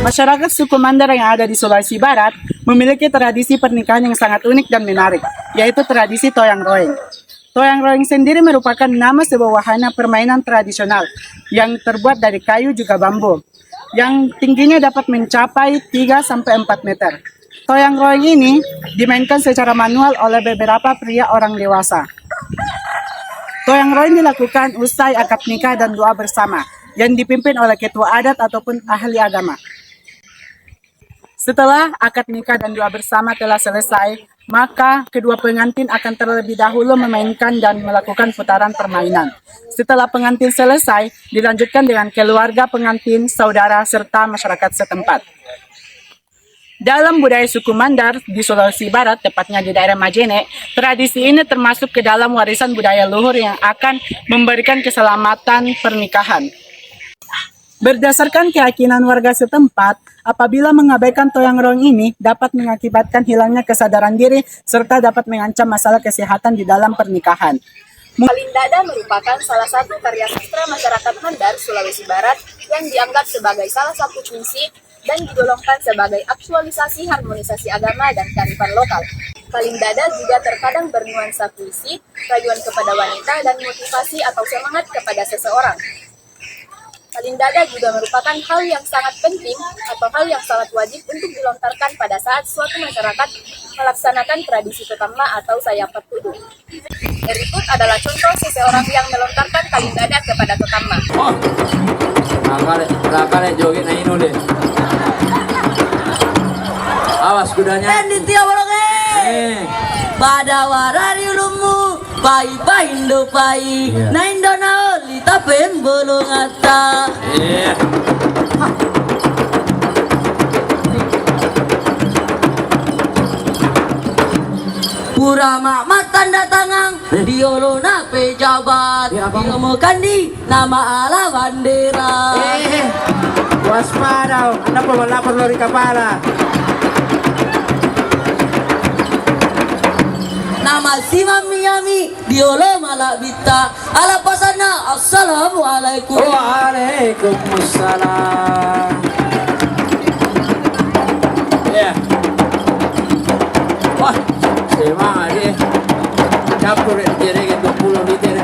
Masyarakat suku Mandar yang ada di Sulawesi Barat memiliki tradisi pernikahan yang sangat unik dan menarik, yaitu tradisi Toyang Roeng. Toyang Roeng sendiri merupakan nama sebuah wahana permainan tradisional yang terbuat dari kayu juga bambu, yang tingginya dapat mencapai 3-4 meter. Toyang Roeng ini dimainkan secara manual oleh beberapa pria orang dewasa. Toyang Roeng dilakukan usai akad nikah dan doa bersama, yang dipimpin oleh ketua adat ataupun ahli agama. Setelah akad nikah dan doa bersama telah selesai, maka kedua pengantin akan terlebih dahulu memainkan dan melakukan putaran permainan. Setelah pengantin selesai, dilanjutkan dengan keluarga pengantin, saudara, serta masyarakat setempat. Dalam budaya suku Mandar di Sulawesi Barat, tepatnya di daerah Majene, tradisi ini termasuk ke dalam warisan budaya luhur yang akan memberikan keselamatan pernikahan. Berdasarkan keyakinan warga setempat, apabila mengabaikan Toyang Roeng ini dapat mengakibatkan hilangnya kesadaran diri serta dapat mengancam masalah kesehatan di dalam pernikahan. Kalindada merupakan salah satu karya sastra masyarakat Mandar, Sulawesi Barat yang dianggap sebagai salah satu fungsi dan digolongkan sebagai aktualisasi harmonisasi agama dan kearifan lokal. Kalindada juga terkadang bernuansa puisi, rayuan kepada wanita, dan motivasi atau semangat kepada seseorang. Kalindada juga merupakan hal yang sangat penting atau hal yang sangat wajib untuk dilontarkan pada saat suatu masyarakat melaksanakan tradisi tetama atau sayapat tuduh. Berikut adalah contoh seseorang yang melontarkan kalindada kepada tetama. Oh, nakale joget na ino deh. Awas kudanya. Nitya Waronge. Badawarari ulumu, pai indo pai, na indo na oli tapem bolong ata. Pura mak tanda tangan, diolo na pejabat, diomokan di nama ala bandera. Waspada, anda wala perlu di kepala. Nama si mami yami, diolo malabita, ala pasana, assalamualaikum. Waalaikumsalam. Ya. Wah, semangat deh. Campur jadi gitu 20 liter.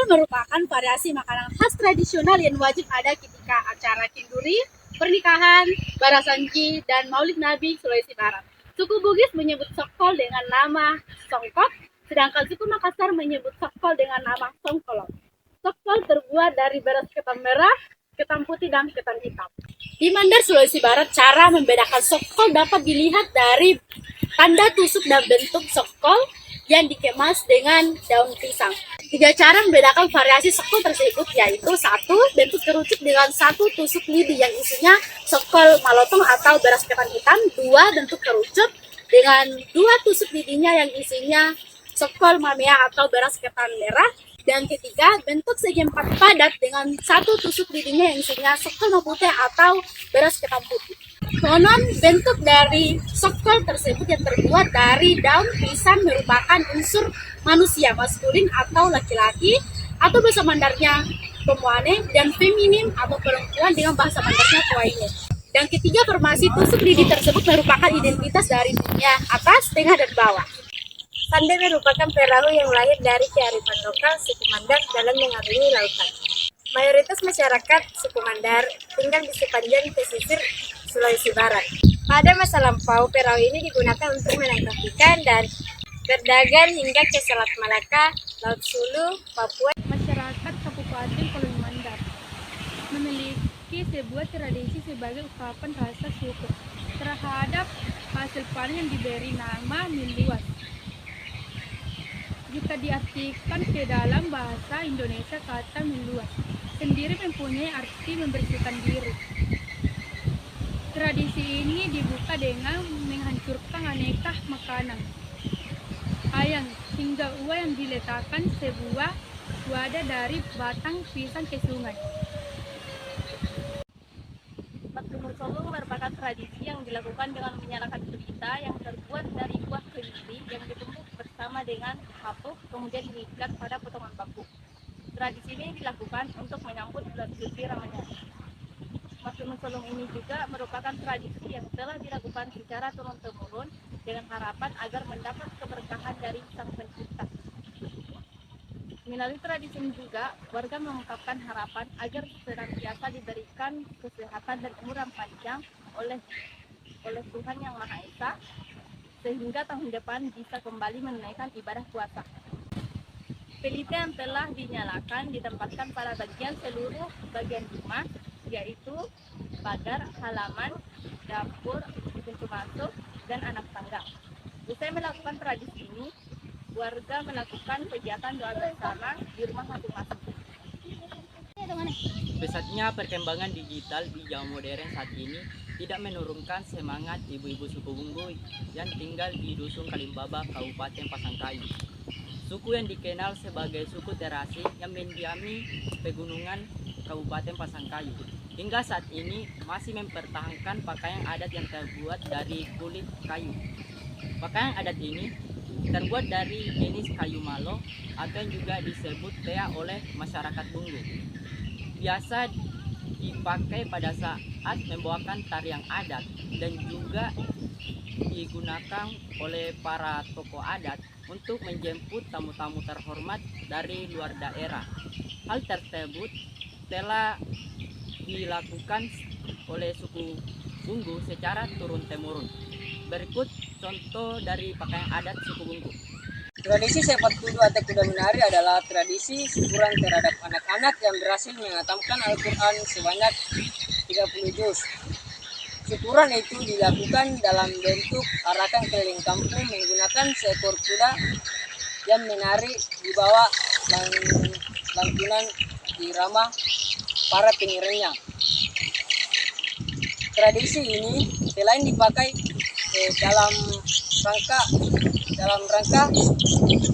Merupakan variasi makanan khas tradisional yang wajib ada ketika acara kenduri, pernikahan, barasanji, dan maulid Nabi Sulawesi Barat. Suku Bugis menyebut sokol dengan nama songkok, sedangkan suku Makassar menyebut sokol dengan nama songkolok. Sokol terbuat dari beras ketan merah, ketan putih, dan ketan hitam. Di Mandar, Sulawesi Barat, cara membedakan sokol dapat dilihat dari tanda tusuk dan bentuk sokol yang dikemas dengan daun pisang. 3 cara membedakan variasi sokol tersebut yaitu 1. Bentuk kerucut dengan 1 tusuk lidi yang isinya sokol malotong atau beras ketan hitam. 2. Bentuk kerucut dengan 2 tusuk lidinya yang isinya sokol mamea atau beras ketan merah. Dan ketiga, bentuk segi 4 padat dengan 1 tusuk lidinya yang isinya sokol mapute atau beras ketan putih. Konon bentuk dari sokol tersebut yang terbuat dari daun pisang merupakan unsur manusia maskulin atau laki-laki atau bahasa Mandarnya pemuane dan feminim atau perempuan dengan bahasa Mandarnya tuaine. Dan ketiga, formasi tusuk lidi tersebut merupakan identitas dari dunia atas, tengah, dan bawah. Sande merupakan perahu yang lahir dari kearifan lokal suku Mandar dalam mengarungi lautan. Mayoritas masyarakat suku Mandar tinggal di sepanjang pesisir Sulawesi Barat. Pada masa lampau, perahu ini digunakan untuk menangkap ikan dan berdagang hingga ke Selat Malaka, Laut Sulu, Papua. Masyarakat Kabupaten Koloni Mandar memiliki sebuah tradisi sebagai ungkapan rasa syukur terhadap hasil panen yang diberi nama miluas. Jika diartikan ke dalam bahasa Indonesia, kata miluas sendiri mempunyai arti membersihkan diri. Tradisi ini dibuka dengan menghancurkan aneka makanan, ayam, hingga uang yang diletakkan sebuah wadah dari batang pisang ke sungai. Solong merupakan tradisi yang dilakukan dengan menyalakan pelita yang terbuat dari buah kelili yang ditumbuk bersama dengan kapuk kemudian diikat pada potongan bambu. Tradisi ini dilakukan untuk menyambut bulan suci Ramadan. Maksud Solong ini juga merupakan tradisi yang telah dilakukan secara turun-temurun dengan harapan agar mendapat keberkahan dari Sang Pencipta. Melalui tradisi ini juga, warga mengungkapkan harapan agar senantiasa diberikan kesehatan dan umur yang panjang oleh Tuhan Yang Maha Esa, sehingga tahun depan bisa kembali menunaikan ibadah puasa. Pelita yang telah dinyalakan ditempatkan pada seluruh bagian rumah, yaitu pagar, halaman, dapur, pintu masuk, dan anak tangga. Usai melakukan tradisi ini, warga melakukan kegiatan doa bersama di rumah masing-masing. Pesatnya perkembangan digital di zaman modern saat ini tidak menurunkan semangat ibu-ibu suku Bungguy yang tinggal di Dusun Kalimbaba, Kabupaten Pasangkayu. Suku yang dikenal sebagai suku terasi yang mendiami pegunungan Kabupaten Pasangkayu. Hingga saat ini masih mempertahankan pakaian adat yang terbuat dari kulit kayu. Pakaian adat ini terbuat dari jenis kayu malo atau yang juga disebut tea oleh masyarakat Bunggu. Biasa dipakai pada saat membawakan tarian adat dan juga digunakan oleh para tokoh adat untuk menjemput tamu-tamu terhormat dari luar daerah. Hal tersebut telah dilakukan oleh suku Bunggu secara turun-temurun. Berikut contoh dari pakaian adat suku Bunggu. Tradisi sepak kudu atau kuda menari adalah tradisi syukuran terhadap anak-anak yang berhasil menghatamkan Al-Quran sebanyak 30 juz. Syukuran itu dilakukan dalam bentuk arakan keliling kampung menggunakan seekor kuda yang menari di bawah lantunan irama para pengiringnya. Tradisi ini selain dipakai dalam rangka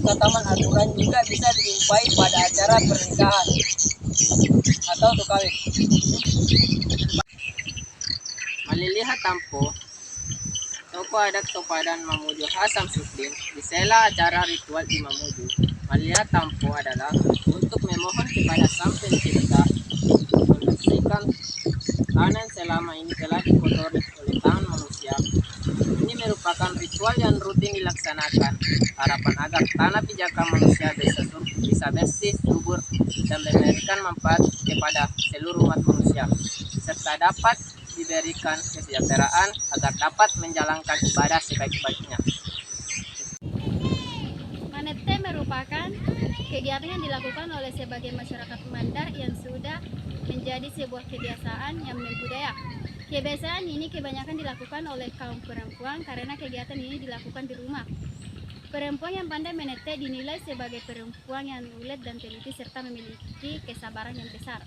khataman Al-Quran juga bisa dijumpai pada acara pernikahan atau tukawin. Malilihat tampo tokoh adat Topadan Mamuju Hasam Sudin di sela acara ritual di Mamuju. Malilihat tampo adalah untuk memohon kepada Sang Pencipta membersihkan tanah yang selama ini telah dikotori oleh tangan manusia. Ini merupakan ritual yang rutin dilaksanakan, harapan agar tanah pijakan manusia bisa bersih, subur, dan memberikan manfaat kepada seluruh umat manusia, serta dapat diberikan kesejahteraan agar dapat menjalankan ibadah sebaik-baiknya. Manete merupakan kegiatan yang dilakukan oleh sebagian masyarakat Mandar yang sudah menjadi sebuah kebiasaan yang membudaya. Kebiasaan ini kebanyakan dilakukan oleh kaum perempuan karena kegiatan ini dilakukan di rumah. Perempuan yang pandai menete dinilai sebagai perempuan yang ulet dan teliti serta memiliki kesabaran yang besar.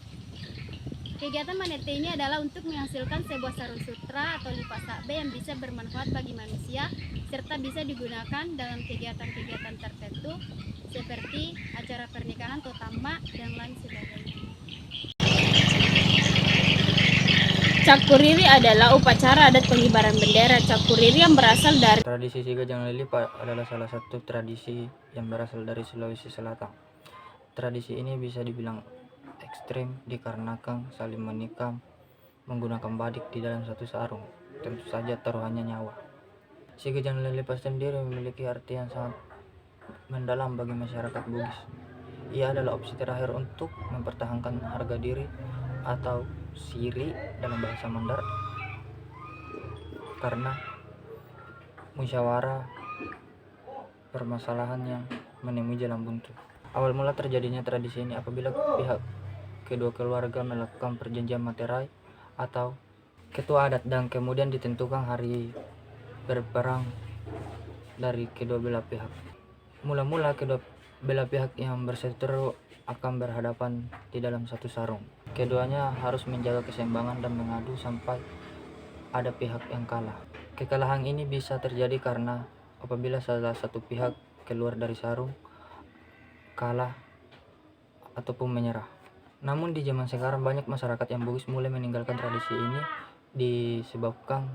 Kegiatan manete ini adalah untuk menghasilkan sebuah sarung sutra atau lipas sakbe yang bisa bermanfaat bagi manusia serta bisa digunakan dalam kegiatan-kegiatan tertentu seperti acara pernikahan, totama, dan lain sebagainya. Cakuriri adalah upacara adat pengibaran bendera. Cakuriri yang berasal dari Tradisi Sigajang Lili adalah salah satu tradisi yang berasal dari Sulawesi Selatan. Tradisi ini bisa dibilang ekstrim dikarenakan saling menikam menggunakan badik di dalam satu sarung. Tentu saja taruhannya nyawa. Sigajang Lili sendiri memiliki arti yang sangat mendalam bagi masyarakat Bugis. Ia adalah opsi terakhir untuk mempertahankan harga diri atau siri dalam bahasa Mandar, karena musyawarah permasalahan yang menemui jalan buntu. Awal mula terjadinya tradisi ini apabila pihak kedua keluarga melakukan perjanjian materai atau ketua adat dan kemudian ditentukan hari berperang dari kedua belah pihak. Mula-mula kedua belah pihak yang berseteru akan berhadapan di dalam satu sarung. Keduanya harus menjaga keseimbangan dan mengadu sampai ada pihak yang kalah. Kekalahan ini bisa terjadi karena apabila salah satu pihak keluar dari sarung, kalah, ataupun menyerah. Namun di zaman sekarang banyak masyarakat yang Bugis mulai meninggalkan tradisi ini disebabkan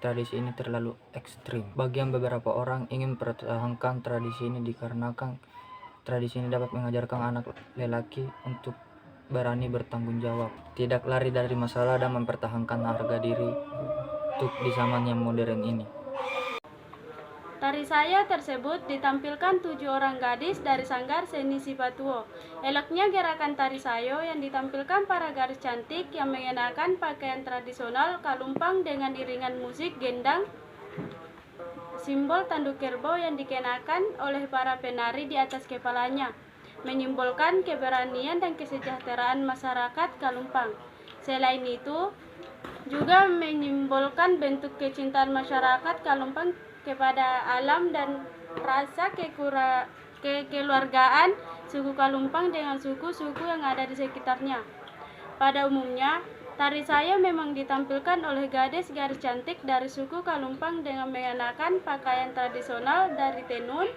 tradisi ini terlalu ekstrim. Bagi yang beberapa orang ingin mempertahankan tradisi ini dikarenakan tradisi ini dapat mengajarkan anak lelaki untuk berani bertanggung jawab, tidak lari dari masalah dan mempertahankan harga diri untuk di zaman yang modern ini. Tari sayo tersebut ditampilkan 7 orang gadis dari Sanggar Seni Sipatuo. Eloknya gerakan tari sayo yang ditampilkan para gadis cantik yang mengenakan pakaian tradisional kalumpang dengan iringan musik gendang, simbol tanduk kerbau yang dikenakan oleh para penari di atas kepalanya, menyimbolkan keberanian dan kesejahteraan masyarakat Kalumpang. Selain itu, juga menyimbolkan bentuk kecintaan masyarakat Kalumpang kepada alam dan rasa kekeluargaan suku Kalumpang dengan suku-suku yang ada di sekitarnya. Pada umumnya, tari sayo memang ditampilkan oleh gadis-gadis cantik dari suku Kalumpang dengan mengenakan pakaian tradisional dari tenun,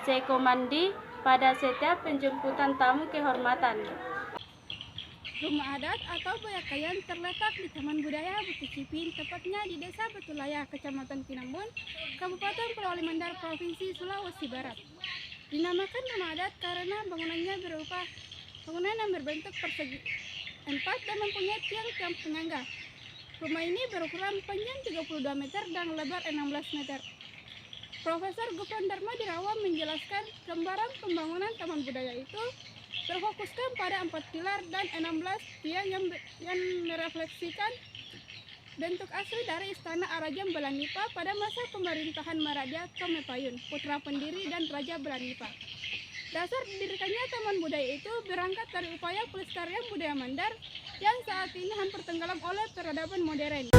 sekomandi pada setiap penjemputan tamu kehormatan. Rumah adat atau Bayakayan terletak di Taman Budaya Bukit Cipin, tepatnya di Desa Betulaya, Kecamatan Pinambon, Kabupaten Pulau Mandar, Provinsi Sulawesi Barat. Dinamakan rumah adat karena bangunannya berupa bangunan yang berbentuk persegi 4 dan mempunyai tiang-tiang penyangga. Rumah ini berukuran panjang 32 meter dan lebar 16 meter. Profesor Gufron Dharma Dirawa menjelaskan gambaran pembangunan Taman Budaya itu berfokuskan pada 4 pilar dan 16 tiang yang merefleksikan bentuk asli dari Istana Arajam Belanipa pada masa pemerintahan Maraja Tomepayun, putra pendiri dan Raja Belanipa. Dasar didirikannya Taman Budaya itu berangkat dari upaya pelestarian budaya Mandar yang saat ini hampir tenggelam oleh peradaban modern.